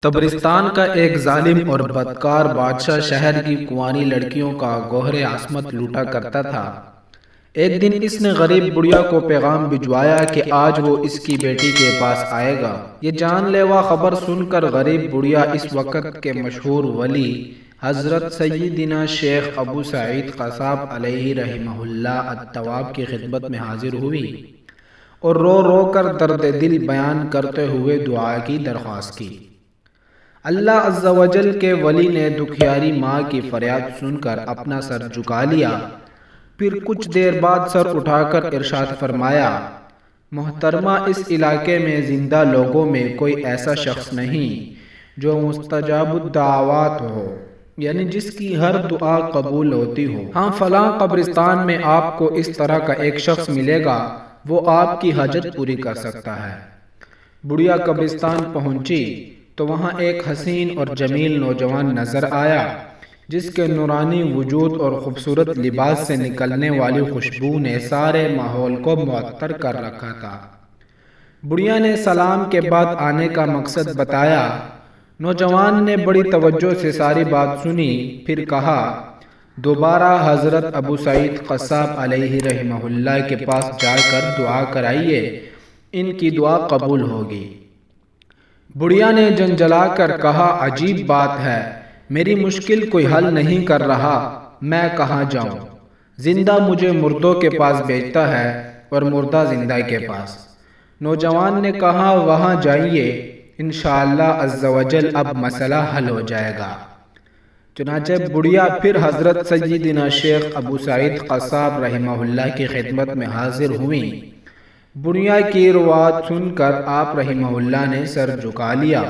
تبرستان کا ایک ظالم اور بدکار بادشاہ شہر کی کنواری لڑکیوں کا گوہر عصمت لوٹا کرتا تھا۔ ایک دن اس نے غریب بڑھیا کو پیغام بھجوایا کہ آج وہ اس کی بیٹی کے پاس آئے گا۔ یہ جان لیوا خبر سن کر غریب بڑھیا اس وقت کے مشہور ولی حضرت سیدنا شیخ ابو سعید قصاب علیہ رحمہ اللہ التواب کی خدمت میں حاضر ہوئی اور رو رو کر درد دل بیان کرتے ہوئے دعا کی درخواست کی۔ اللہ عز و جل کے ولی نے دکھیاری ماں کی فریاد سن کر اپنا سر جھکا لیا، پھر کچھ دیر بعد سر اٹھا کر ارشاد فرمایا، محترمہ، اس علاقے میں زندہ لوگوں میں کوئی ایسا شخص نہیں جو مستجاب الدعوات ہو، یعنی جس کی ہر دعا قبول ہوتی ہو۔ ہاں، فلاں قبرستان میں آپ کو اس طرح کا ایک شخص ملے گا، وہ آپ کی حاجت پوری کر سکتا ہے۔ بڑھیا قبرستان پہنچی تو وہاں ایک حسین اور جمیل نوجوان نظر آیا جس کے نورانی وجود اور خوبصورت لباس سے نکلنے والی خوشبو نے سارے ماحول کو معطر کر رکھا تھا۔ بڑھیا نے سلام کے بعد آنے کا مقصد بتایا۔ نوجوان نے بڑی توجہ سے ساری بات سنی، پھر کہا، دوبارہ حضرت ابو سعید قصاب علیہ رحمہ اللہ کے پاس جا کر دعا کرائیے، ان کی دعا قبول ہوگی۔ بڑھیا نے جنجلا کر کہا، عجیب بات ہے، میری مشکل کوئی حل نہیں کر رہا، میں کہاں جاؤں؟ زندہ مجھے مردوں کے پاس بھیجتا ہے اور مردہ زندہ کے پاس۔ نوجوان نے کہا، وہاں جائیے، انشاءاللہ عز و جل اب مسئلہ حل ہو جائے گا۔ چنانچہ بڑھیا پھر حضرت سیدنا شیخ ابو سعید قصاب رحمہ اللہ کی خدمت میں حاضر ہوئیں۔ بڑھیا کی روایت سن کر آپ رحمہ اللہ نے سر جھکا لیا۔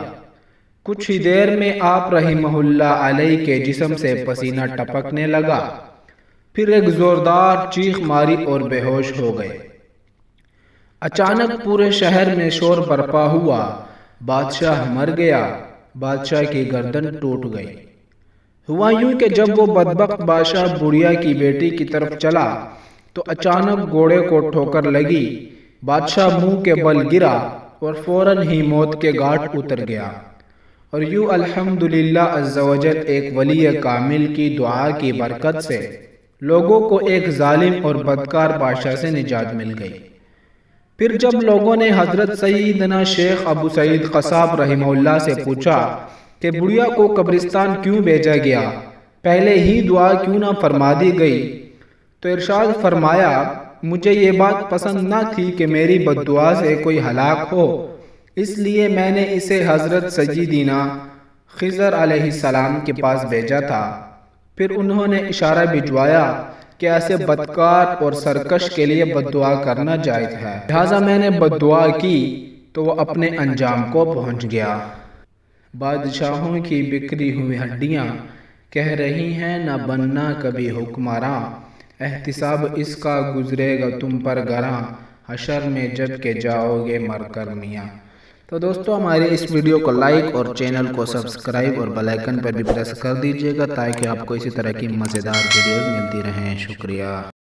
کچھ ہی دیر میں آپ رحمہ اللہ علیہ کے جسم سے پسینہ ٹپکنے لگا، پھر ایک زوردار چیخ ماری اور بے ہوش ہو گئے۔ اچانک پورے شہر میں شور برپا ہوا، بادشاہ مر گیا، بادشاہ کی گردن ٹوٹ گئی۔ ہوا یوں کہ جب وہ بدبخت بادشاہ بڑھیا کی بیٹی کی طرف چلا تو اچانک گھوڑے کو ٹھوکر لگی، بادشاہ منہ کے بل گرا اور فوراً ہی موت کے گھاٹ اتر گیا۔ اور یوں الحمدللہ عز و جل ایک ولی کامل کی دعا کی برکت سے لوگوں کو ایک ظالم اور بدکار بادشاہ سے نجات مل گئی۔ پھر جب لوگوں نے حضرت سیدنا شیخ ابو سعید قصاب رحمہ اللہ سے پوچھا کہ بڑھیا کو قبرستان کیوں بھیجا گیا، پہلے ہی دعا کیوں نہ فرما دی گئی، تو ارشاد فرمایا، مجھے یہ بات پسند نہ تھی کہ میری بددعا سے کوئی ہلاک ہو، اس لیے میں نے اسے حضرت سیدنا خضر علیہ السلام کے پاس بھیجا تھا۔ پھر انہوں نے اشارہ بھجوایا کہ ایسے بدکار اور سرکش کے لیے بددعا کرنا جائز ہے، لہٰذا میں نے بددعا کی تو وہ اپنے انجام کو پہنچ گیا۔ بادشاہوں کی بکھری ہوئی ہڈیاں کہہ رہی ہیں نہ بننا کبھی حکمراں، احتساب اس کا گزرے گا تم پر گراں، حشر میں جب کہ جاؤ گے مر کر میاں۔ تو دوستو، ہمارے اس ویڈیو کو لائک اور چینل کو سبسکرائب اور بیل آئیکن پر بھی پریس کر دیجیے گا تاکہ آپ کو اسی طرح کی مزیدار ویڈیوز ملتی رہیں۔ شکریہ۔